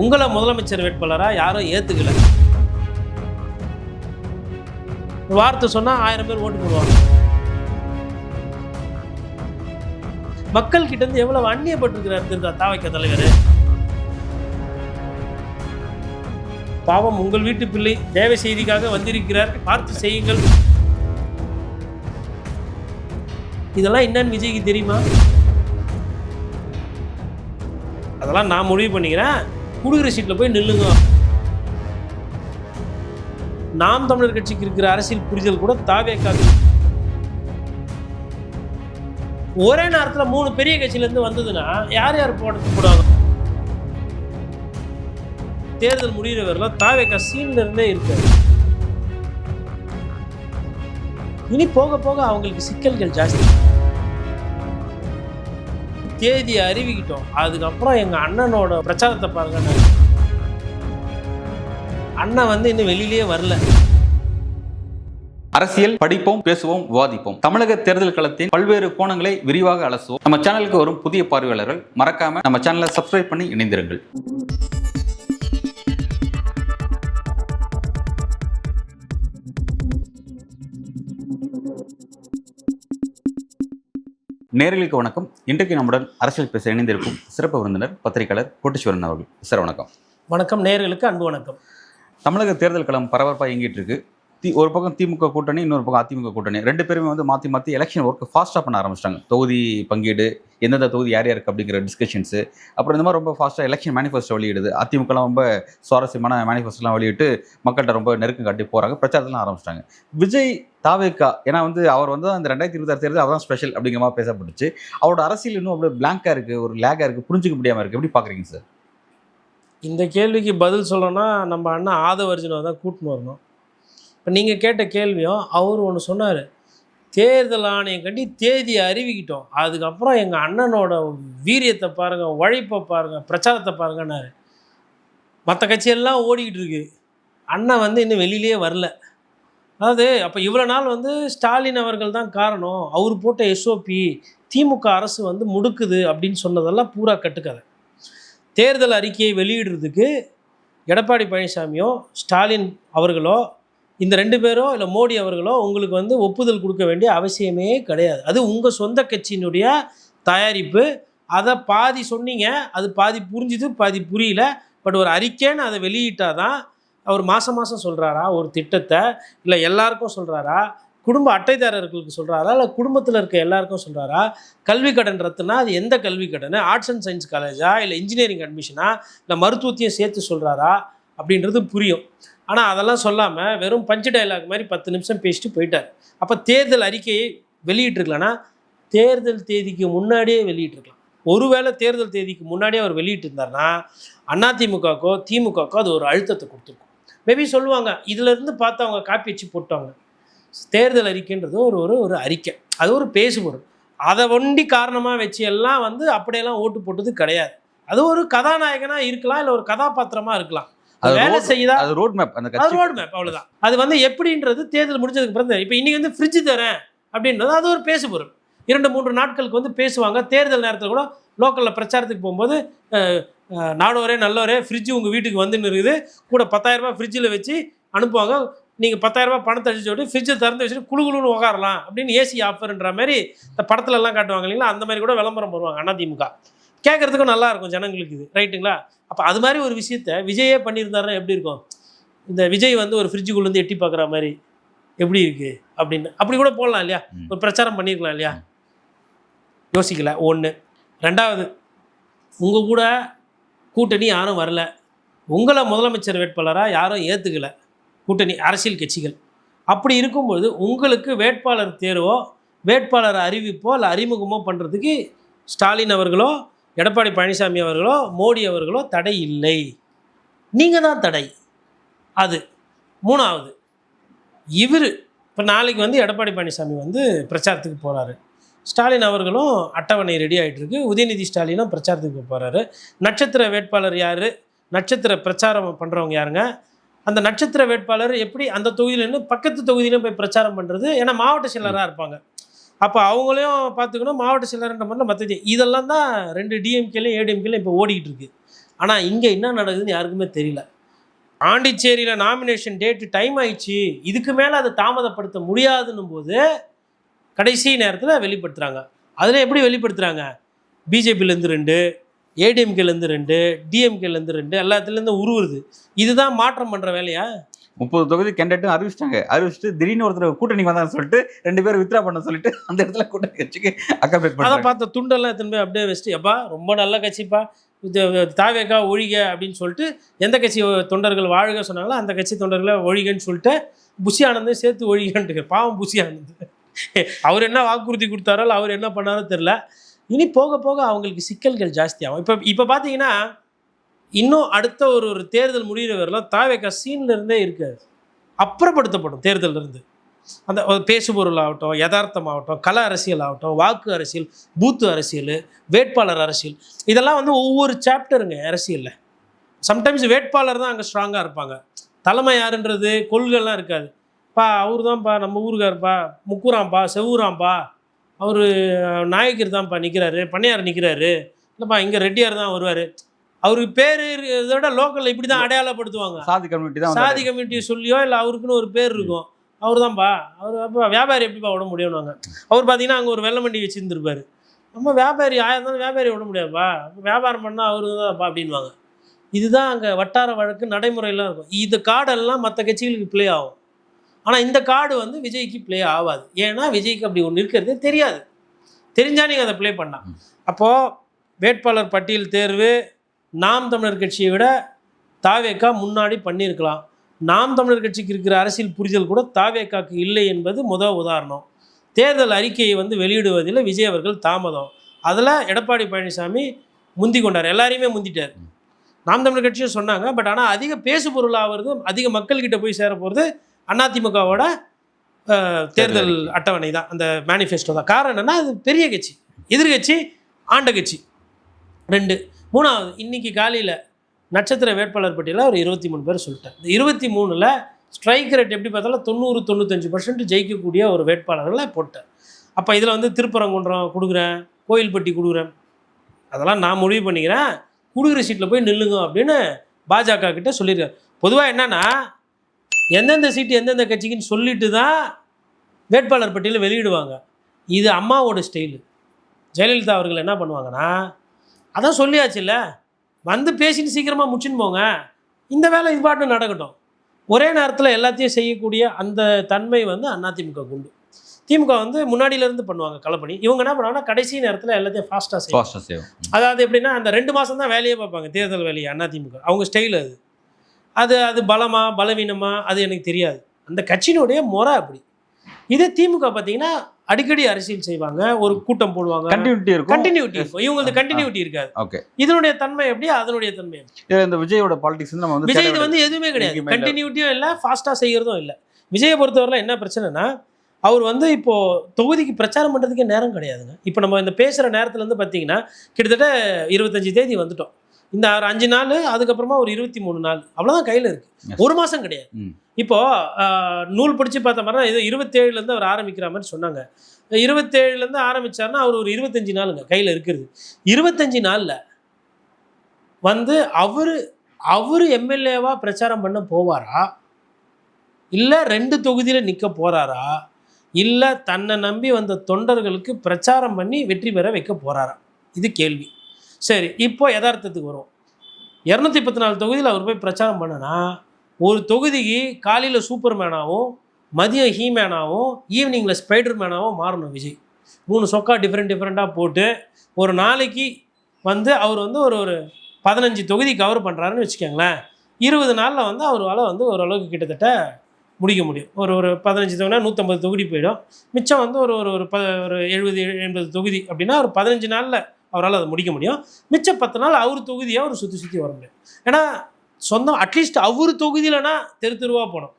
உங்களை முதலமைச்சர் வேட்பாளராக யாரும் ஏற்றுக்கல. வார்த்தை சொன்னால் 1000 பேர் ஓட்டு போடுவாங்க. மக்கள் கிட்ட இருந்து எவ்வளவு அந்நியப்பட்டிருக்கிறார் தாவைக்க தலைவர். பாவம், உங்கள் வீட்டு பிள்ளை தேவ செய்திக்காக வந்திருக்கிறார், பார்த்து செய்யுங்கள். இதெல்லாம் என்னன்னு விஜய்க்கு தெரியுமா? அதெல்லாம் நான் முடிவு பண்ணிக்கிறேன், கொடுக்குற சீட்டில் போய் நில்லுங்க. நாம் தமிழர் கட்சிக்கு இருக்கிற அரசியல் புரிதல் கூட தாவேக்காது. ஒரே நேரத்தில் 3 பெரிய கட்சியிலேருந்து வந்ததுன்னா யார் யார் போடுவாங்க? தேர்தல் முடிகிறவரெல்லாம் தாவேக்கா சீன்ல இருந்தே இருக்காது. இனி போக போக அவங்களுக்கு சிக்கல்கள் ஜாஸ்தி. தேதியை அறிவிக்கிட்டோம், அதுக்கப்புறம் எங்கள் அண்ணனோட பிரச்சாரத்தை பாருங்க. அண்ணன் இன்னும் வெளியிலேயே வரல. அரசியல் படிப்போம், பேசுவோம், விவாதிப்போம். தமிழக தேர்தல் களத்தின் பல்வேறு கோணங்களை விரிவாக அலசுவோம். நம்ம சேனலுக்கு வரும் புதிய பார்வையாளர்கள் மறக்காம நம்ம சேனலை சப்ஸ்கிரைப் பண்ணி இணைந்திருங்கள். நேயர்களுக்கு வணக்கம். இன்றைக்கு நம்முடன் அரசியல் பேச இணைந்திருக்கும் சிறப்பு விருந்தினர் பத்திரிகையாளர் கோட்டீஸ்வரன் அவர்கள். சார் வணக்கம். வணக்கம். நேயர்களுக்கு அன்பு வணக்கம். தமிழக தேர்தல் களம் பரபரப்பாக இயங்கிட்டு இருக்கு. ஒரு பக்கம் திமுக கூட்டணி, இன்னொரு பக்கம் அதிமுக கூட்டணி. 2 பேருமே மாற்றி எலெக்ஷன் ஒர்க் ஃபாஸ்ட்டாக பண்ண ஆரம்பிச்சிட்டாங்க. தொகுதி பங்கீடு, எந்தெந்த தொகுதி யார் யாருக்கு அப்படிங்கிற டிஸ்கஷன்ஸு, அப்புறம் இந்த மாதிரி ரொம்ப ஃபாஸ்ட்டாக எலெக்ஷன் மேனிஃபெஸ்டோ வெளியிடுது. அதிமுகலாம் ரொம்ப சுவாரஸ்யமான மேனிஃபெஸ்டோலாம் வெளியிட்டு மக்கள்கிட்ட ரொம்ப நெருக்கம் காட்டி போகிறாங்க, பிரச்சாரத்தெல்லாம் ஆரம்பிச்சிட்டாங்க. விஜய் தாவேக்கா, ஏன்னா அவர் அந்த 2026 தேர்தல் அவர் தான் ஸ்பெஷல் அப்படிங்கிற மாதிரி பேசப்பட்டுச்சு. அவரோட அரசியல் இன்னும் அப்படியே பிளாங்காக இருக்குது, ஒரு லேக்காக இருக்குது, புரிஞ்சிக்க முடியாமல் இருக்குது. எப்படி பார்க்குறீங்க சார்? இந்த கேள்விக்கு பதில் சொல்லணும்னா நம்ம அண்ணன் ஆதவர்ஜுனை தான் கூட்டின்னு வரணும். இப்போ நீங்கள் கேட்ட கேள்வியும் அவர் ஒன்று சொன்னார், தேர்தல் ஆணையம் கட்டி தேதியை அறிவிக்கிட்டோம், அதுக்கப்புறம் எங்கள் அண்ணனோட வீரியத்தை பாருங்கள், உழைப்பை பாருங்கள், பிரச்சாரத்தை பாருங்கன்னாரு. மற்ற கட்சியெல்லாம் ஓடிக்கிட்டு இருக்கு, அண்ணன் இன்னும் வெளியிலே வரல. அதாவது அப்போ இவ்வளோ நாள் ஸ்டாலின் அவர்கள் தான் காரணம், அவர் போட்ட எஸ்ஓபி, திமுக அரசு முடுக்குது அப்படின்னு சொன்னதெல்லாம் பூரா கட்டுக்கதை. தேர்தல் அறிக்கையை வெளியிடுறதுக்கு எடப்பாடி பழனிசாமியோ ஸ்டாலின் அவர்களோ, இந்த 2 பேரோ இல்லை மோடி அவர்களோ உங்களுக்கு ஒப்புதல் கொடுக்க வேண்டிய அவசியமே கிடையாது. அது உங்கள் சொந்த கட்சியினுடைய தயாரிப்பு. அதை பாதி சொன்னீங்க, அது பாதி புரிஞ்சுது, பாதி புரியல. பட் ஒரு அறிக்கைன்னு அதை வெளியிட்டால் தான் அவர் மாதம் சொல்கிறாரா ஒரு திட்டத்தை, இல்லை எல்லாருக்கும் சொல்கிறாரா, குடும்ப அட்டைதாரர்களுக்கு சொல்கிறாரா, இல்லை குடும்பத்தில் இருக்க எல்லாருக்கும் சொல்கிறாரா, கல்வி கடன் ரத்துனா அது எந்த கல்வி கடன், ஆர்ட்ஸ் அண்ட் சயின்ஸ் காலேஜா, இல்லை இன்ஜினியரிங் அட்மிஷனா, இல்லை மருத்துவத்தையும் சேர்த்து சொல்கிறாரா அப்படின்றது புரியும். ஆனால் அதெல்லாம் சொல்லாமல் வெறும் பஞ்சு டைலாக் மாதிரி 10 நிமிஷம் பேசிட்டு போயிட்டார். அப்போ தேர்தல் அறிக்கையை வெளியிட்டிருக்கலான்னா தேர்தல் தேதிக்கு முன்னாடியே வெளியிட்டிருக்கலாம். ஒருவேளை தேர்தல் தேதிக்கு முன்னாடியே அவர் வெளியிட்டிருந்தார்னா அதிமுகக்கோ திமுகக்கோ அது ஒரு அழுத்தத்தை கொடுத்துருக்கும். மேபி சொல்லுவாங்க, இதிலேருந்து பார்த்து அவங்க காப்பி வச்சு போட்டாங்க. தேர்தல் அறிக்கைன்றது ஒரு அறிக்கை, அது ஒரு பேசுபொருள். அதை ஒண்டி காரணமாக வச்சு எல்லாம் அப்படியெல்லாம் ஓட்டு போட்டது கிடையாது. அது ஒரு கதாநாயகனாக இருக்கலாம், இல்லை ஒரு கதாபாத்திரமாக இருக்கலாம். வேலை செய்யுதா, அது ரோட் மேப், அவ்வளோதான். அது எப்படின்றது தேர்தல் முடிஞ்சதுக்கு பிறகு. இப்போ இன்னைக்கு ஃப்ரிட்ஜ் தரேன் அப்படின்றது அது ஒரு பேசுபொருள். 2-3 நாட்களுக்கு பேசுவாங்க. தேர்தல் நேரத்தில் கூட லோக்கலில் பிரச்சாரத்துக்கு போகும்போது நாடோரே நல்லோரே ஃப்ரிட்ஜ் உங்கள் வீட்டுக்கு வந்துன்னு இருக்குது, கூட 10,000 ரூபாய் ஃப்ரிட்ஜில் வச்சு அனுப்புவாங்க. நீங்கள் 10,000 ரூபாய் பணத்தை அடிச்சு விட்டு ஃப்ரிட்ஜை திறந்து வச்சுட்டு குழுன்னு உட்காரலாம் அப்படின்னு ஏசி ஆஃபர்ன்ற மாதிரி இந்த படத்துலலாம் காட்டுவாங்க இல்லைங்களா, அந்த மாதிரி கூட விளம்பரம் போடுவாங்க அதிமுக. கேட்குறதுக்கும் நல்லா இருக்கும் ஜனங்களுக்கு, இது ரைட்டுங்களா? அப்போ அது மாதிரி ஒரு விஷயத்த விஜயே பண்ணியிருந்தாருன்னா எப்படி இருக்கும்? இந்த விஜய் ஒரு ஃப்ரிட்ஜுக்குள்ளேருந்து எட்டி பார்க்குற மாதிரி எப்படி இருக்குது அப்படின்னு அப்படி கூட போடலாம் இல்லையா, ஒரு பிரச்சாரம் பண்ணியிருக்கலாம் இல்லையா? யோசிக்கல. 1. 2வது, உங்கள் கூட கூட்டணி யாரும் வரல, உங்களை முதலமைச்சர் வேட்பாளராக யாரும் ஏற்றுக்கலை கூட்டணி அரசியல் கட்சிகள். அப்படி இருக்கும்பொழுது உங்களுக்கு வேட்பாளர் தேர்வோ வேட்பாளர் அறிவிப்போ இல்லை அறிமுகமோ பண்ணுறதுக்கு ஸ்டாலின் அவர்களோ எடப்பாடி பழனிசாமி அவர்களோ மோடி அவர்களோ தடை இல்லை, நீங்கள் தான் தடை. அது 3வது, இவர் இப்போ நாளைக்கு எடப்பாடி பழனிசாமி பிரச்சாரத்துக்கு போகிறாரு, ஸ்டாலின் அவர்களும் அட்டவணை ரெடி ஆகிட்டுருக்கு, உதயநிதி ஸ்டாலினும் பிரச்சாரத்துக்கு போகிறாரு. நட்சத்திர வேட்பாளர் யார், நட்சத்திர பிரச்சாரம் பண்ணுறவங்க யாருங்க, அந்த நட்சத்திர வேட்பாளர் எப்படி அந்த தொகுதியிலேருந்து பக்கத்து தொகுதியிலும் போய் பிரச்சாரம் பண்ணுறது, ஏன்னா மாவட்ட செயலராக இருப்பாங்க. அப்போ அவங்களையும் பார்த்துக்கணும், மாவட்ட செயலர்ன்ற மாதிரிலாம் மற்ற இதெல்லாம் தான் 2 டிஎம்கேலையும் ஏடிஎம்கேலையும் இப்போ ஓடிக்கிட்டு இருக்குது. ஆனால் இங்கே என்ன நடக்குதுன்னு யாருக்குமே தெரியல. பாண்டிச்சேரியில் நாமினேஷன் டேட்டு டைம் ஆயிடுச்சு, இதுக்கு மேலே அதை தாமதப்படுத்த முடியாதுன்னும் போது கடைசி நேரத்தில் வெளிப்படுத்துகிறாங்க. அதில் எப்படி வெளிப்படுத்துகிறாங்க? பிஜேபியிலேருந்து 2, ஏடிஎம்கேலேருந்து 2, டிஎம்கேலேருந்து 2, எல்லாத்துலேருந்து உருவுறது. இதுதான் மாற்றம் பண்ணுற வேலையா? 30 தொகுதி கேண்டிடேட்டும் அறிவிச்சிட்டு திடீர்னு ஒருத்தர் கூட்டணி வந்தான்னு சொல்லிட்டு 2 பேர் வித்ரா பண்ண சொல்லிட்டு அந்த இடத்துல கூட்டணி கட்சிக்கு அக்கம்பேட் பண்ண. அதை பார்த்த துண்டெல்லாம் எத்தனை போய் அப்படியே வச்சுட்டு, எப்பா ரொம்ப நல்ல கட்சிப்பா, தாவேக்கா ஒழிக அப்படின்னு சொல்லிட்டு எந்த கட்சி தொண்டர்கள் வாழ்க சொன்னாங்களோ அந்த கட்சி தொண்டர்களை ஒழிகன்னு சொல்லிட்டு புஷி ஆனந்தையும் சேர்த்து ஒழிகன்ட்டு. பாவம் புஷி ஆனந்த், அவர் என்ன வாக்குறுதி கொடுத்தாரோ அவர் என்ன பண்ணாரோ தெரில. இனி போக போக அவங்களுக்கு சிக்கல்கள் ஜாஸ்தியாகும். இப்போ பார்த்தீங்கன்னா இன்னும் அடுத்த ஒரு தேர்தல் முடிகிற வரலாம் தாவேக்கா சீன்ல இருந்தே இருக்காது, அப்புறப்படுத்தப்படும் தேர்தலிருந்து. அந்த பேசுபொருள் ஆகட்டும், யதார்த்தமாகட்டும், கல அரசியல் ஆகட்டும், வாக்கு அரசியல், பூத்து அரசியல், வேட்பாளர் அரசியல், இதெல்லாம் வந்து ஒவ்வொரு சாப்டருங்க அரசியலில். சம்டைம்ஸ் வேட்பாளர் தான் அங்கே ஸ்ட்ராங்காக இருப்பாங்க, தலைமை யாருன்றது கொள்கைலாம் இருக்காது. அவர் தான்ப்பா நம்ம ஊருக்காருப்பா, முக்குறான்ப்பா, செவ்வூரான்ப்பா, அவர் நாயக்கர் தான்ப்பா நிற்கிறாரு, பண்ணையார் நிற்கிறாரு, இல்லைப்பா இங்கே ரெட்டியார் தான் வருவார். அவருக்கு பேர் இதோட லோக்கலில் இப்படி தான் அடையாளப்படுத்துவாங்க. சாதி கம்யூனிட்டி தான், சாதி கம்யூனிட்டியை சொல்லியோ இல்லை அவருக்குன்னு ஒரு பேர் இருக்கும். அவர் தான்ப்பா, அவர் அப்போ வியாபாரி எப்படிப்பா விட முடியும்னாங்க. அவர் பார்த்தீங்கன்னா அங்கே ஒரு வெள்ளை மண்டி வச்சுருந்துருப்பார். நம்ம வியாபாரி ஆயிருந்தாலும் வியாபாரி விட முடியாதுப்பா, வியாபாரம் பண்ணால் அவரு தான்ப்பா அப்படின்வாங்க. இதுதான் அங்கே வட்டார வழக்கு நடைமுறையெல்லாம் இருக்கும். இந்த கார்டெல்லாம் மற்ற கட்சிகளுக்கு ப்ளே ஆகும். ஆனால் இந்த கார்டு வந்து விஜய்க்கு ப்ளே ஆகாது. ஏன்னா விஜய்க்கு அப்படி ஒன்று இருக்கிறதே தெரியாது. தெரிஞ்சால் நீங்கள் அதை ப்ளே பண்ணலாம். அப்போது வேட்பாளர் பட்டியல் தேர்வு நாம் தமிழர் கட்சியை விட தாவேக்கா முன்னாடி பண்ணியிருக்கலாம். நாம் தமிழர் கட்சிக்கு இருக்கிற அரசியல் புரிதல் கூட தாவேக்காக்கு இல்லை என்பது முதல் உதாரணம். தேர்தல் அறிக்கையை வந்து வெளியிடுவதில் விஜய் அவர்கள் தாமதம். அதில் எடப்பாடி பழனிசாமி முந்தி கொண்டார், எல்லாரையுமே முந்திட்டார். நாம் தமிழர் கட்சியும் சொன்னாங்க, பட் ஆனால் அதிக பேசு பொருளாகிறது, அதிக மக்கள்கிட்ட போய் சேர போகிறது அதிமுகவோட தேர்தல் அட்டவணை தான், அந்த மேனிஃபெஸ்டோ தான். காரணம் என்னென்னா அது பெரிய கட்சி, எதிர்கட்சி, ஆண்ட கட்சி 2. 3வது இன்றைக்கி காலையில் நட்சத்திர வேட்பாளர் பட்டியலில் ஒரு 23 பேர் சொல்லிட்டேன். இந்த 23ல் ஸ்ட்ரைக் ரேட் எப்படி பார்த்தாலும் 90-95% ஜெயிக்கக்கூடிய ஒரு வேட்பாளர்களை போட்டேன். அப்போ இதில் வந்து திருப்பரங்குன்றம் கொடுக்குறேன், கோயில்பட்டி கொடுக்குறேன், அதெல்லாம் நான் முடிவு பண்ணிக்கிறேன், கொடுக்குற சீட்டில் போய் நில்லுங்க அப்படின்னு பாஜக கிட்ட சொல்லியிருக்காரு. பொதுவாக என்னென்னா எந்தெந்த சீட்டு எந்தெந்த கட்சிக்குன்னு சொல்லிட்டு தான் வேட்பாளர் பட்டியலில் வெளியிடுவாங்க. இது அம்மாவோட ஸ்டைலு. ஜெயலலிதா அவர்கள் என்ன பண்ணுவாங்கன்னா, அதான் சொல்லியாச்சு இல்லை, வந்து பேசிட்டு சீக்கிரமாக முடிச்சுன்னு போங்க, இந்த வேலை இது பாட்டு நடக்கட்டும், ஒரே நேரத்தில் எல்லாத்தையும் செய்யக்கூடிய அந்த தன்மை வந்து அதிமுக உண்டு. திமுக வந்து முன்னாடியிலேருந்து பண்ணுவாங்க களப்பணி. இவங்க என்ன பண்ணுவாங்கன்னா கடைசி நேரத்தில் எல்லாத்தையும் ஃபாஸ்ட்டாக செய்யும். அதாவது எப்படின்னா அந்த 2 மாதம் தான் வேலையே பார்ப்பாங்க, தேர்தல் வேலையை. அதிமுக அவங்க ஸ்டைல் அது. அது அது பலமா பலவீனமா அது எனக்கு தெரியாது, அந்த கட்சியினுடைய முறை அப்படி. இதே திமுக பார்த்தீங்கன்னா அடிக்கடி அரசியல் செய்வாங்க, ஒரு கூட்டம் போடுவாங்க, கண்டினியூட்டி இருக்கும். இவங்களுக்கு கண்டினியூட்டி இருக்காது. ஓகே, இதனுடைய தன்மை எப்படி, அதனுடைய தன்மை இந்த விஜயோட பாலிடிக்ஸ் நம்ம வந்து விஜய் இது வந்து எதுவுமே கிடையாது, கண்டினியூட்டியும் இல்லை, ஃபாஸ்ட்டாக செய்கிறதும் இல்லை. விஜயை பொறுத்தவரையில் என்ன பிரச்சனைனா, அவர் வந்து இப்போது தொகுதிக்கு பிரச்சாரம் பண்ணுறதுக்கே நேரம் கிடையாதுங்க. இப்போ நம்ம இந்த பேசுகிற நேரத்துலேருந்து பார்த்தீங்கன்னா கிட்டத்தட்ட 25 தேதி வந்துட்டோம். இந்த 5 நாள், அதுக்கப்புறமா ஒரு 23 நாள், அவ்வளோதான் கையில் இருக்குது. ஒரு மாதம் கிடையாது. இப்போது நூல் பிடிச்சி பார்த்த மாதிரினா ஏதோ 27லேருந்து அவர் ஆரம்பிக்கிற மாதிரி சொன்னாங்க. 27லேருந்து ஆரம்பித்தார்னா அவர் ஒரு 25 நாளுங்க கையில் இருக்கிறது. 25 நாளில் வந்து அவர் எம்எல்ஏவாக பிரச்சாரம் பண்ண போவாரா, இல்லை 2 தொகுதியில் நிற்க போகிறாரா, இல்லை தன்னை நம்பி வந்த தொண்டர்களுக்கு பிரச்சாரம் பண்ணி வெற்றி பெற வைக்க போகிறாரா, இது கேள்வி. சரி, இப்போ யதார்த்தத்துக்கு வரும். 214 தொகுதியில் அவர் போய் பிரச்சாரம் பண்ணனா, ஒரு தொகுதிக்கு காலையில் சூப்பர் மேனாகவும் மதியம் ஹீமேனாகவும் ஈவினிங்கில் ஸ்பைடர் மேனாகவும் மாறணும் விஜய். 3 சொக்கா டிஃப்ரெண்ட்டாக போட்டு ஒரு நாளைக்கு வந்து அவர் வந்து ஒரு 15 தொகுதி கவர் பண்ணுறாருன்னு வச்சுக்கோங்களேன். 20 நாளில் வந்து அவரால் வந்து ஓரளவுக்கு கிட்டத்தட்ட முடிக்க முடியும். ஒரு 15 தொகுதினா 150 தொகுதி போயிடும். மிச்சம் வந்து ஒரு 70-80 தொகுதி அப்படின்னா ஒரு 15 நாளில் அவரால் அதை முடிக்க முடியும். மிச்சம் 10 நாள் அவர் தொகுதியாக அவர் சுற்றி வர முடியும். ஏன்னா சொந்தம் அட்லீஸ்ட் அவர் தொகுதியிலனா தெருவாக போனோம்.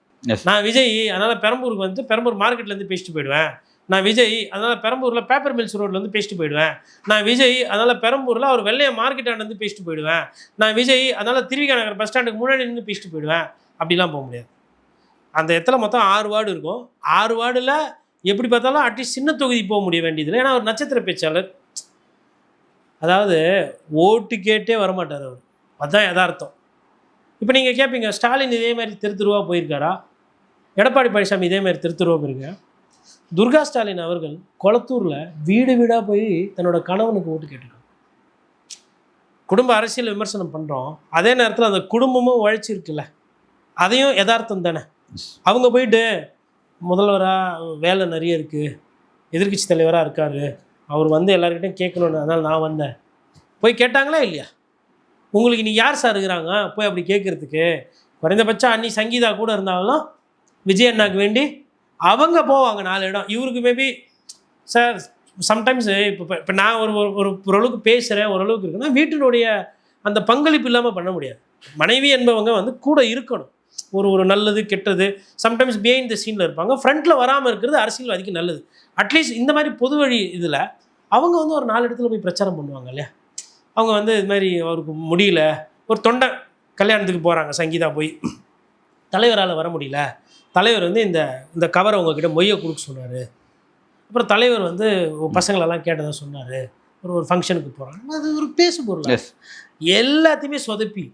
நான் விஜய் அதனால் பெரம்பூருக்கு வந்து பெரம்பூர் மார்க்கெட்லேருந்து பேசிட்டு போயிடுவேன், நான் விஜய் அதனால் பெரம்பூரில் பேப்பர் மில்ஸ் ரோட்லேருந்து பேசிட்டு போயிடுவேன், நான் விஜய் அதனால் பெரம்பூரில் அவர் வெள்ளைய மார்க்கெட்டாண்டேருந்து பேசிட்டு போயிடுவேன், நான் விஜய் அதனால் திருவிகா நகர் பஸ் ஸ்டாண்டுக்கு முன்னாடி நின்று பேசிட்டு போயிடுவேன், அப்படிலாம் போக முடியாது. அந்த இடத்துல மொத்தம் 6 வார்டு இருக்கும். 6 வார்டில் எப்படி பார்த்தாலும் அட்லீஸ்ட் சின்ன தொகுதி போக முடிய வேண்டியதில்லை. ஏன்னா அவர் நட்சத்திர பேச்சாளர். அதாவது ஓட்டு கேட்டே வரமாட்டார் அவர். அதுதான் யதார்த்தம். இப்போ நீங்கள் கேட்பீங்க, ஸ்டாலின் இதே மாதிரி தெருவா போயிருக்காரா? எடப்பாடி பழனிசாமி இதே மாதிரி தெருவா போயிருக்காங்க. துர்கா ஸ்டாலின் அவர்கள் கொளத்தூரில் வீடு வீடாக போய் தன்னோட கணவனுக்கு ஓட்டு கேட்டுருக்காங்க. குடும்ப அரசியல் விமர்சனம் பண்ணுறோம், அதே நேரத்தில் அந்த குடும்பமும் உழைச்சிருக்குல்ல, அதையும் யதார்த்தம் தானே. அவங்க போயிட்டு முதல்வராக வேலை நிறைய இருக்குது, எதிர்க்கட்சி தலைவராக இருக்கார், அவர் வந்து எல்லாருக்கிட்டையும் கேட்கணுன்னு, அதனால் நான் வந்தேன், போய் கேட்டாங்களா இல்லையா? உங்களுக்கு நீ யார் சார் இருக்கிறாங்க போய் அப்படி கேட்குறதுக்கு? குறைந்தபட்சம் அன்னி சங்கீதா கூட இருந்தாலும் விஜய் அண்ணாக்கு வேண்டி அவங்க போவாங்க 4 இடம். இவருக்கு மேபி சார் சம்டைம்ஸு இப்போ நான் ஓரளவுக்கு பேசுகிறேன், ஓரளவுக்கு இருக்குன்னா வீட்டினுடைய அந்த பங்களிப்பு இல்லாமல் பண்ண முடியாது. மனைவி என்பவங்க வந்து கூட இருக்கணும். ஒரு நல்லது கெட்டது சம்டைம்ஸ் பிஹைண்ட் த சீனில் இருப்பாங்க, ஃப்ரண்ட்டில் வராமல் இருக்கிறது அரசியல்வாதிக்கு நல்லது. அட்லீஸ்ட் இந்த மாதிரி பொது வழி இதில் அவங்க வந்து ஒரு 4 இடத்துல போய் பிரச்சாரம் பண்ணுவாங்க இல்லையா? அவங்க வந்து இது மாதிரி அவருக்கு முடியல, ஒரு தொண்டை கல்யாணத்துக்கு போகிறாங்க, சங்கீதா போய் தலைவரால் வர முடியல, தலைவர் வந்து இந்த கவரை உங்ககிட்ட மொய்யை கொடுக்க சொன்னார், அப்புறம் தலைவர் வந்து பசங்களெல்லாம் கேட்டதாக சொன்னார், ஒரு ஃபங்க்ஷனுக்கு போகிறாங்க, அது ஒரு பேசு பொருள். எல்லாத்தையுமே சொதப்பி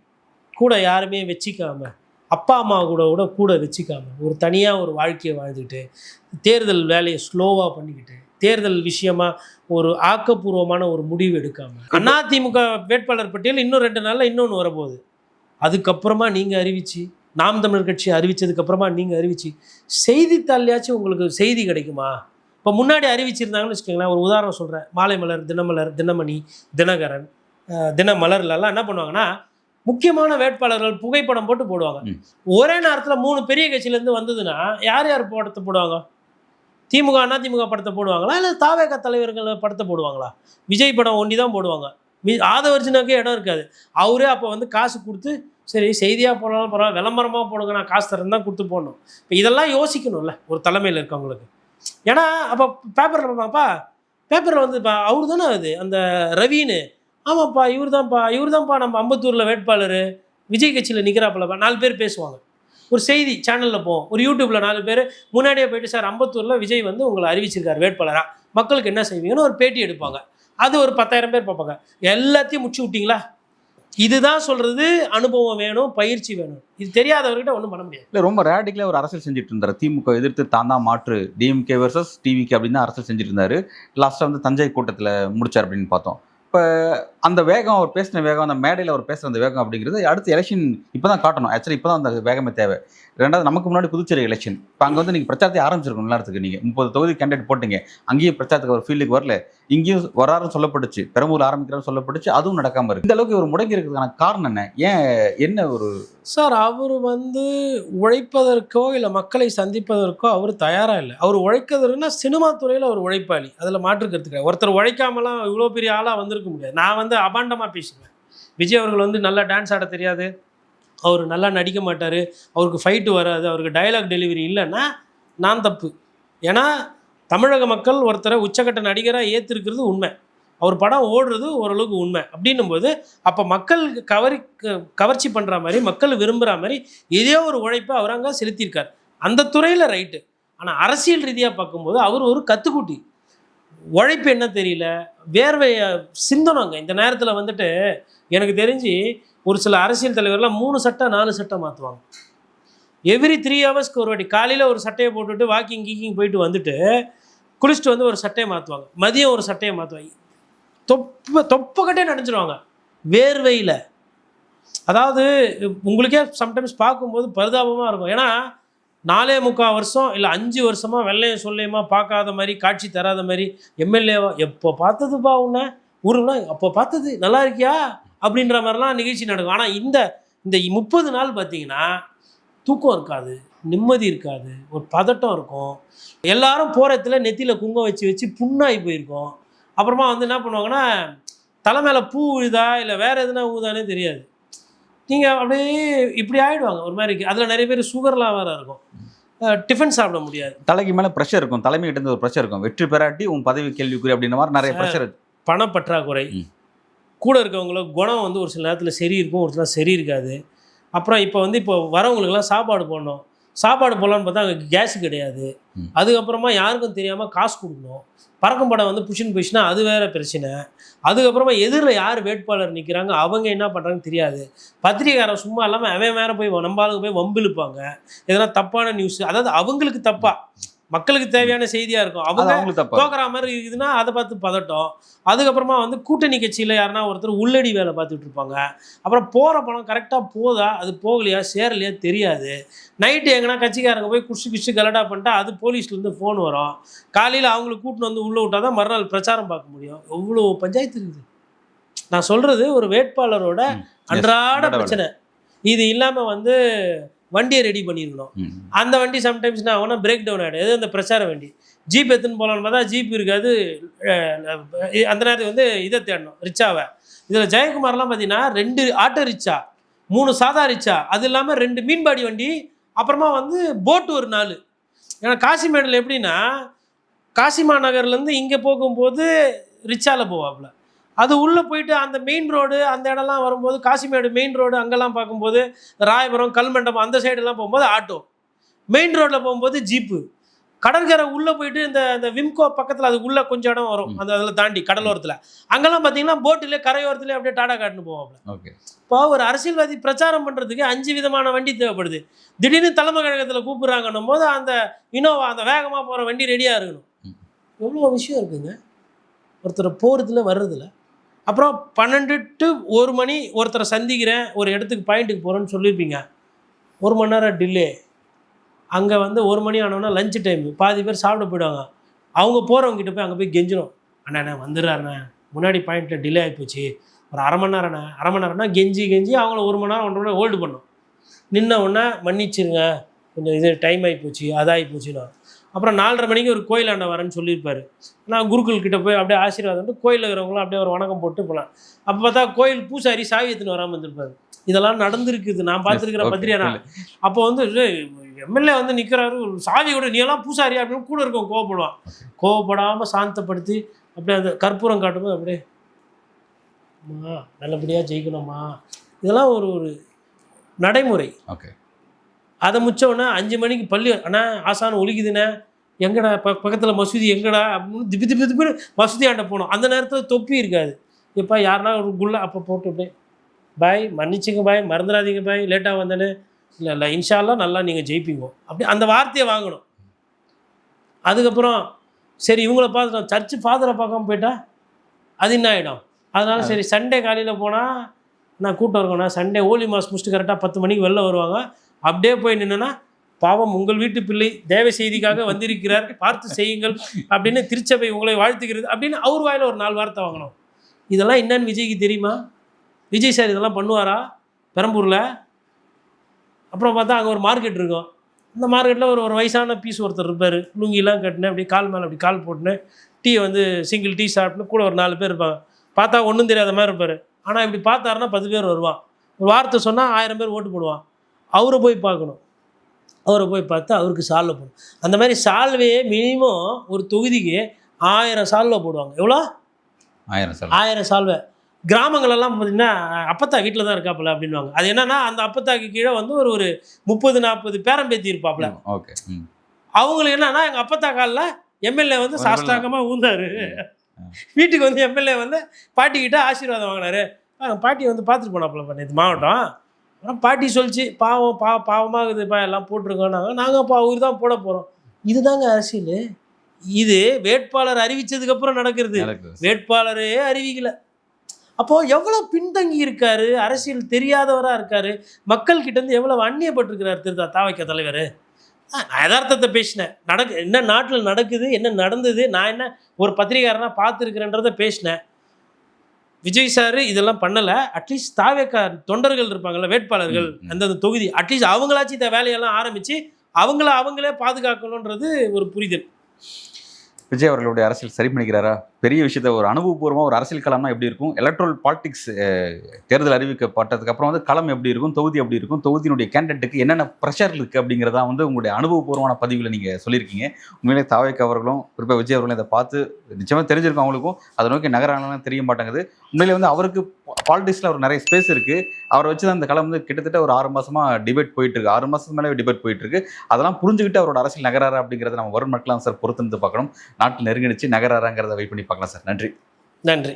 கூட யாருமே வச்சிக்காமல், அப்பா அம்மா கூட வச்சிக்காமல் ஒரு தனியாக ஒரு வாழ்க்கையை வாழ்ந்துக்கிட்டு, தேர்தல் வேலையை ஸ்லோவாக பண்ணிக்கிட்டு, தேர்தல் விஷயமாக ஒரு ஆக்கப்பூர்வமான ஒரு முடிவு எடுக்காமல், அதிமுக வேட்பாளர் பட்டியல் இன்னும் 2 நாளில் இன்னொன்று வரப்போகுது, அதுக்கப்புறமா நீங்கள் அறிவிச்சு, நாம் தமிழர் கட்சி அறிவித்ததுக்கப்புறமா நீங்கள் அறிவிச்சு, செய்தித்தாள்லையாச்சும் உங்களுக்கு செய்தி கிடைக்குமா? இப்போ முன்னாடி அறிவிச்சிருந்தாங்கன்னு வச்சுக்கோங்களேன், ஒரு உதாரணம் சொல்கிறேன், மாலை மலர், தினமலர், தினமணி, தினகரன், தினமலர்லாம் என்ன பண்ணுவாங்கன்னா, முக்கியமான வேட்பாளர்கள் புகைப்படம் போட்டு போடுவாங்க. ஒரே நேரத்தில் 3 பெரிய கட்சியிலேருந்து வந்ததுன்னா யார் யார் படத்தை போடுவாங்க? திமுக அதிமுக படத்தை போடுவாங்களா, இல்லை தாவேக தலைவர்கள் படத்தை போடுவாங்களா? விஜய் படம் ஒண்டி தான் போடுவாங்க. ஆதவர்ஜுனாக்கே இடம் இருக்காது. அவரே அப்போ வந்து காசு கொடுத்து, சரி செய்தியாக போனாலும் பரவாயில்ல, விளம்பரமாக போடுங்க, நான் காசு தரேன் தான் கொடுத்து போடணும். இப்போ இதெல்லாம் யோசிக்கணும்ல ஒரு தலைமையில் இருக்கவங்களுக்கு. ஏன்னா அப்போ பேப்பரில் பார்ப்பாப்பா, பேப்பரில் வந்து அவர் தானே அது அந்த ரவின்னு, ஆமாப்பா இவர் தான்ப்பா நம்ம அம்பத்தூரில் வேட்பாளர், விஜய் கட்சியில் நிற்கிறாப்பலப்பா, 4 பேர் பேசுவாங்க. ஒரு செய்தி சேனலில் போவோம், ஒரு யூடியூப்பில் 4 பேர் முன்னாடியே போயிட்டு, சார் அம்பத்தூரில் விஜய் வந்து உங்களை அறிவிச்சிருக்கார் வேட்பாளராக, மக்களுக்கு என்ன செய்வீங்கன்னு ஒரு பேட்டி எடுப்பாங்க. அது ஒரு 10,000 பேர் பார்ப்பாங்க. எல்லாத்தையும் முடிச்சு விட்டிங்களா? இதுதான் சொல்கிறது, அனுபவம் வேணும், பயிற்சி வேணும். இது தெரியாதவர்கிட்ட ஒன்றும் பண்ண முடியாது. இல்லை, ரொம்ப ரேடிக்கலாக ஒரு அரசியல் செஞ்சுட்டு இருந்தார். திமுக எதிர்த்து தான் தான் மாற்று, டிஎம்கே வர்சஸ் டிவிகே அப்படின்னு தான் அரசியல் செஞ்சுட்டு இருந்தார். லாஸ்ட்டாக வந்து தஞ்சை கூட்டத்தில் முடிச்சார் அப்படின்னு பார்த்தோம். இப்போ அந்த வேகம், அவர் பேசின வேகம், அந்த மேடையில் அவர் பேசுகிற அந்த வேகம் அப்படிங்கிறது அடுத்த எலெக்ஷன் இப்போ தான் காட்டணும். ஆக்சுவலி இப்போ தான் அந்த வேகமே தேவை. 2வது நமக்கு முன்னாடி புதுச்சேரி எலெக்ஷன், இப்போ அங்கே வந்து நீங்கள் பிரச்சாரத்தை ஆரம்பிச்சிருக்கணும். நேரத்துக்கு நீங்கள் 30 தொகுதி கேண்டிடேட் போட்டிங்க, அங்கேயும் பிரச்சாரத்துக்கு ஒரு ஃபீல்டுக்கு வரல, இங்கேயும் வராருன்னு சொல்லப்பட்டுச்சு, பெரம்பூர் ஆரம்பிக்கிறான்னு சொல்லப்பட்டுச்சு, அதுவும் நடக்காமல் இருக்குது. இந்த அளவுக்கு ஒரு முடங்கி இருக்கிறதுக்கான காரணம் என்ன? என்ன ஒரு சார், அவர் வந்து உழைப்பதற்கோ இல்லை மக்களை சந்திப்பதற்கோ அவர் தயாராக இல்லை. அவர் உழைக்கிறதுனா சினிமா துறையில் அவர் உழைப்பாளி, அதில் மாற்றுக்கிறதுக்கு. ஒருத்தர் உழைக்காமலாம் இவ்வளோ பெரிய ஆளாக வந்திருக்க முடியாது. நான் வந்து அபாண்டமாக பேசுவேன். விஜய் அவர்கள் வந்து நல்லா டான்ஸ் ஆட தெரியாது, அவர் நல்லா நடிக்க மாட்டார், அவருக்கு ஃபைட்டு வராது, அவருக்கு டயலாக் டெலிவரி இல்லைன்னா நான் தப்பு. ஏன்னா தமிழக மக்கள் ஒருத்தரை உச்சக்கட்ட நடிகராக ஏற்றிருக்கிறது உண்மை, அவர் படம் ஓடுறது ஓரளவுக்கு உண்மை. அப்படின்னும்போது அப்போ மக்கள் கவர்ச்சி பண்ணுற மாதிரி, மக்கள் விரும்புகிற மாதிரி இதே ஒரு உழைப்பை அவர் அங்கே செலுத்தியிருக்கார். அந்த துறையில் ரைட்டு. ஆனால் அரசியல் ரீதியாக பார்க்கும்போது அவர் ஒரு கத்துக்குட்டி. உழைப்பு என்ன தெரியல, வேர்வையை சிந்தனங்க. இந்த நேரத்தில் வந்துட்டு எனக்கு தெரிஞ்சு ஒரு சில அரசியல் தலைவர்லாம் 3 சட்டை 4 சட்டை மாற்றுவாங்க. எவ்ரி 3 ஹவர்ஸ்க்கு ஒரு வாட்டி. காலையில் ஒரு சட்டையை போட்டுவிட்டு வாக்கிங் கீக்கிங் போயிட்டு வந்துட்டு குளிச்சுட்டு வந்து ஒரு சட்டையை மாற்றுவாங்க, மதியம் ஒரு சட்டையை மாற்றுவாங்க, தொப்பக்கட்டே நனைஞ்சிருவாங்க வேர்வையில். அதாவது உங்களுக்கே சம்டைம்ஸ் பார்க்கும்போது பரிதாபமாக இருக்கும். ஏன்னா 4.25 வருஷம் இல்லை 5 வருஷமாக வெள்ளையும் சொல்லியமாக பார்க்காத மாதிரி, காட்சி தராத மாதிரி, எம்எல்ஏவா எப்போ பார்த்ததுப்பா உன்னை ஊருன்னா அப்போ பார்த்தது, நல்லா இருக்கியா அப்படின்ற மாதிரிலாம் நிகழ்ச்சி நடக்கும். ஆனால் இந்த 30 நாள் பார்த்தீங்கன்னா தூக்கம் இருக்காது, நிம்மதி இருக்காது, ஒரு பதட்டம் இருக்கும். எல்லாரும் போகிறதுல நெத்தியில் குங்குமம் வச்சு புண்ணாகி போயிருக்கும். அப்புறமா வந்து என்ன பண்ணுவாங்கன்னா, தலை மேலே பூ ஊழுதா இல்லை வேறு எதுனா ஊதானே தெரியாது. நீங்கள் அப்படியே இப்படி ஆகிடுவாங்க ஒரு மாதிரி. அதில் நிறைய பேர் சுகர்லாம் வேறு இருக்கும், டிஃபன் சாப்பிட முடியாது. தலைக்கு மேலே ப்ரெஷர் இருக்கும், தலைமையிட்ட ஒரு ப்ரெஷர் இருக்கும். வெற்றி பெறாட்டி உன் பதவி கேள்விக்குறி அப்படின்ற மாதிரி நிறைய ப்ரெஷர். பணப்பற்றாக்குறை, கூட இருக்கவங்களுக்கு குணம் வந்து ஒரு சில நேரத்தில் சரி இருக்கும், ஒரு சில சரி இருக்காது. அப்புறம் இப்போ வரவங்களுக்கெல்லாம் சாப்பாடு போடணும். சாப்பாடு போடலான்னு பார்த்தா அங்கே கேஸ் கிடையாது. அதுக்கப்புறமா யாருக்கும் தெரியாமல் காசு கொடுக்கணும். பறக்கும் படம் வந்து புஷின் போயிடுச்சுன்னா அது வேறு பிரச்சனை. அதுக்கப்புறமா எதிரில் யார் வேட்பாளர் நிற்கிறாங்க அவங்க என்ன பண்ணுறாங்கன்னு தெரியாது. பத்திரிகைக்காரன் சும்மா இல்லாமல் அவன் வேறு போய் நம்மளுக்கு போய் வம்பிழுப்பாங்க. எதனா தப்பான நியூஸ், அதாவது அவங்களுக்கு தப்பா மக்களுக்கு தேவையான செய்தியாக இருக்கும், அவங்க தோக்குற மாதிரி இருக்குதுன்னா அதை பார்த்து பதட்டம். அதுக்கப்புறமா வந்து கூட்டணி கட்சியில் யாருன்னா ஒருத்தர் உள்ளடி வேலை பார்த்துட்டு இருப்பாங்க. அப்புறம் போகிற பணம் கரெக்டாக போதா அது போகலையா சேரலையா தெரியாது. நைட்டு எங்கன்னா கட்சிக்காரங்க போய் குடிச்சு கலடா பண்ணிட்டா அது போலீஸ்லேருந்து ஃபோன் வரும். காலையில் அவங்களுக்கு கூட்டின்னு வந்து உள்ளே விட்டால் தான் மறுநாள் பிரச்சாரம் பார்க்க முடியும். எவ்வளோ பஞ்சாயத்து இருக்குது. நான் சொல்கிறது ஒரு வேட்பாளரோட அன்றாட பிரச்சனை. இது இல்லாமல் வந்து வண்டியை ரெடி பண்ணியிருக்கணும். அந்த வண்டி சம்டைம்ஸ் நான் ஒன்றா பிரேக் டவுன் ஆகிடும். எது அந்த பிரச்சார வண்டி ஜீப் எடுத்துன்னு போகலான்னு பார்த்தா ஜீப் இருக்காது. அந்த நேரத்துக்கு வந்து இதை தேடணும் ரிச்சாவை. இதில் ஜெயக்குமார்லாம் பார்த்தீங்கன்னா 2 ஆட்டோ ரிச்சா, 3 சாதா ரிச்சா, அது இல்லாமல் 2 மீன்பாடி வண்டி, அப்புறமா வந்து போட்டு ஒரு 4. ஏன்னா காசிமேடில் எப்படின்னா காசிமா நகர்லேருந்து இங்கே போகும்போது ரிச்சாவில் போவாப்புல. அது உள்ளே போயிட்டு அந்த மெயின் ரோடு அந்த இடம்லாம் வரும்போது காசிமேடு மெயின் ரோடு அங்கெல்லாம் பார்க்கும்போது ராயபுரம் கல்மண்டபம் அந்த சைடெல்லாம் போகும்போது ஆட்டோ, மெயின் ரோட்டில் போகும்போது ஜீப்பு, கடற்கரை உள்ளே போயிட்டு இந்த விம்கோ பக்கத்தில் அதுக்கு உள்ளே கொஞ்சம் இடம் வரும் அந்த அதில் தாண்டி கடலோரத்தில் அங்கெல்லாம் பார்த்தீங்கன்னா போட்டிலே கரையோரத்துலேயே அப்படியே டாடா காட்டுன்னு போவாங்க. ஓகே, இப்போ ஒரு அரசியல்வாதி பிரச்சாரம் பண்ணுறதுக்கு 5 விதமான வண்டி தேவைப்படுது. திடீர்னு தலைமை கழகத்தில் கூப்பிட்றாங்கன்னும் போது அந்த இனோவா அந்த வேகமாக போகிற வண்டி ரெடியாக இருக்கணும். எவ்வளோ விஷயம் இருக்குங்க ஒருத்தர் போகிறதுல வர்றதில்ல. அப்புறம் 12 to 1 மணி ஒருத்தரை சந்திக்கிறேன், ஒரு இடத்துக்கு பாயிண்ட்டுக்கு போகிறேன்னு சொல்லியிருப்பீங்க. 1 மணி நேரம் டிலே. அங்கே வந்து 1 மணி ஆனோன்னா லஞ்ச் டைம், பாதி பேர் சாப்பிட போயிடுவாங்க. அவங்க போகிறவங்ககிட்ட போய் அங்கே போய் கெஞ்சிடும், அண்ணா வந்துடுறாருண்ணே முன்னாடி பாயிண்ட்டில் டிலே ஆகிப்போச்சு, ஒரு அரை மணி நேரம்னா கெஞ்சி அவங்கள 1 மணி நேரம் 1.5 மணி நேரம் ஹோல்டு பண்ணோம். நின்ன உடனே மன்னிச்சிருங்க கொஞ்சம் இது டைம் ஆகிப்போச்சு அதாகிப்போச்சுன்னா. அப்புறம் 4:30 மணிக்கு ஒரு கோயிலாண்ட வரேன்னு சொல்லியிருப்பார். நான் குருக்கள்கிட்ட போய் அப்படியே ஆசீர்வாதம் கோயிலில் இருக்கிறவங்களும் அப்படியே ஒரு வணக்கம் போட்டு போகலாம். அப்போ பார்த்தா கோயில் பூசாரி சாவி எடுத்துன்னு வராமல் வந்திருப்பாரு. இதெல்லாம் நடந்துருக்குது, நான் பார்த்துருக்கிற பத்திரிகை. அப்போ வந்து எம்எல்ஏ வந்து நிற்கிறாரு, சாவி கூட நீ எல்லாம் பூசாரி அப்படின்னு கூட இருக்கவங்க கோவப்படுவான். கோவப்படாமல் சாந்தப்படுத்தி அப்படியே அந்த கற்பூரம் காட்டும்போது அப்படியே அம்மா நல்லபடியாக ஜெயிக்கணும்மா, இதெல்லாம் ஒரு நடைமுறை. ஓகே, அதை முடிச்சோடனே 5 மணிக்கு பள்ளி அண்ணா ஆசானம் ஒலிக்குதுண்ணே எங்கடா பக்கத்தில் மசூதி எங்கடா அப்படின்னு திப்பு மசூதி ஆண்ட போனோம். அந்த நேரத்தில் தொப்பி இருக்காது. இப்போ யாருன்னா ஒரு குள்ள அப்போ போட்டு அப்படியே பாய் மன்னிச்சுங்க பாய் மறந்துடாதீங்க பாய் லேட்டாக வந்தேன்னு, இல்லை இன்ஷால்லாம் நல்லா நீங்கள் ஜெயிப்பீங்க அப்படி அந்த வார்த்தையை வாங்கணும். அதுக்கப்புறம் சரி இவங்கள பார்த்துட்டோம், சர்ச்சு ஃபாதரை பார்க்காம போயிட்டா அது என்ன ஆகிடும். அதனால சரி சண்டே காலையில் போனால் நான் கூட்டம் இருக்கேண்ணா, சண்டே ஹோலி மாஸ் முடிச்சுட்டு கரெக்டாக 10 மணிக்கு வெளில வருவாங்க. அப்படியே போய் நின்றுனா பாவம் உங்கள் வீட்டு பிள்ளை தேவ செய்திக்காக வந்திருக்கிறார் பார்த்து செய்யுங்கள் அப்படின்னு திருச்சபை உங்களை வாழ்த்துக்கிறது அப்படின்னு அவர் வாயில் ஒரு 4 வார்த்தை வாங்கணும். இதெல்லாம் என்னன்னு விஜய்க்கு தெரியுமா? விஜய் சார் இதெல்லாம் பண்ணுவாரா பெரம்பூரில்? அப்புறம் பார்த்தா அங்கே ஒரு மார்க்கெட் இருக்கும். அந்த மார்க்கெட்டில் ஒரு வயசான பீஸ் ஒருத்தர் இருப்பார், லுங்கிலாம் கட்டினேன் அப்படி கால் மேலே அப்படி கால் போட்டுனேன், டீ வந்து சிங்கிள் டீ சாப்பிட்டுன்னு கூட ஒரு 4 பேர் இருப்பாங்க. பார்த்தா ஒன்றும் தெரியாத மாதிரி இருப்பார். ஆனால் இப்படி பார்த்தாருன்னா 10 பேர் வருவான். ஒரு வார்த்தை சொன்னால் 1000 பேர் ஓட்டு போடுவான். அவரை போய் பார்க்கணும், அவரை போய் பார்த்து அவருக்கு சால்வை போடணும். அந்த மாதிரி சால்வையே மினிமம் ஒரு தொகுதிக்கு 1000 சால்வை போடுவாங்க. எவ்வளோ? 1000 சால்வை. கிராமங்களெல்லாம் பார்த்தீங்கன்னா அப்பத்தா வீட்டில் தான் இருக்காப்புல அப்படின்வாங்க. அது என்னன்னா அந்த அப்பத்தாக்கு கீழே வந்து ஒரு 30-40 பேரம்பேத்தி இருப்பாப்புல. ஓகே, அவங்களுக்கு என்னன்னா எங்கள் அப்பத்தா காலில் எம்எல்ஏ வந்து சாஷ்டாங்கமாக ஊந்தாரு, வீட்டுக்கு வந்து எம்எல்ஏ வந்து பாட்டிக்கிட்ட ஆசீர்வாதம் வாங்கினாரு. பாட்டி வந்து பார்த்துட்டு போனாப்புல நேற்று மாவட்டம். ஆனால் பாட்டி சொல்லிச்சு பாவமாகுதுப்பா எல்லாம் போட்டிருக்கோம் நாங்கள் அப்போ அவரு தான் போட போகிறோம். இதுதாங்க அரசியல். இது வேட்பாளர் அறிவித்ததுக்கப்புறம் நடக்கிறது, வேட்பாளரே அறிவிக்கலை. அப்போது எவ்வளோ பின்தங்கி இருக்காரு, அரசியல் தெரியாதவராக இருக்கார், மக்கள்கிட்டேருந்து எவ்வளோ அந்நியப்பட்டிருக்கிறார் தாவைக்க தலைவர். நான் யதார்த்தத்தை பேசினேன், என்ன நாட்டில் நடக்குது, என்ன நடந்தது, நான் என்ன ஒரு பத்திரிகையாரனாக பார்த்துருக்கிறேன்றதை பேசினேன். விஜய் சார் இதெல்லாம் பண்ணலை. அட்லீஸ்ட் தாவேக்கா தொண்டர்கள் இருப்பாங்கள்ல வேட்பாளர்கள் அந்தந்த தொகுதி, அட்லீஸ்ட் அவங்களாச்சும் இந்த வேலையெல்லாம் ஆரம்பித்து அவங்களே பாதுகாக்கணுன்றது ஒரு புரிதல். விஜய் அவர்களுடைய அரசியல் சரி பண்ணிக்கிறாரா? பெரிய விஷயத்த ஒரு அனுபவபூர்வமாக ஒரு அரசியல் களம்னா எப்படி இருக்கும், எலக்ட்ரல் பாலிடிக்ஸ் தேர்தல் அறிவிக்கப்பட்டதுக்கு அப்புறம் வந்து களம் எப்படி இருக்கும், தொகுதி எப்படி இருக்கும், தொகுதியினுடைய கேண்டிடேட்டுக்கு என்னென்ன ப்ரெஷர் இருக்குது அப்படிங்கிறதா வந்து உங்களுடைய அனுபவபூர்வமான பதிவில் நீங்கள் சொல்லியிருக்கீங்க. உண்மையிலே தாவேக்கா அவர்களும் குறிப்பாக விஜய் அவர்களும் இதை பார்த்து நிச்சயமாக தெரிஞ்சிருக்கும், அவங்களுக்கும் அதை நோக்கி நகரானலாம் தெரிய மாட்டேங்குது. உண்மையிலே வந்து அவருக்கு பாலிடிக்ஸில் அவர் நிறைய ஸ்பேஸ் இருக்குது. அவரை வச்சு தான் இந்த களம் வந்து கிட்டத்தட்ட ஒரு 6 மாசமா டிபேட் போயிட்டு இருக்கு. 6 மாசத்துக்கு மேலே டிபேட் போயிட்டு இருக்கு. அதெல்லாம் புரிஞ்சுக்கிட்டு அவரோட அரசியல் நகராரா அப்படிங்கிறத நம்ம வரும் நாட்களாம் சார் பொறுத்திருந்து பார்க்கணும். நாட்டில் நெருங்கிடுச்சு, நகராராங்கிறத வெயிட் பண்ணி பார்க்கலாம் சார். நன்றி. நன்றி.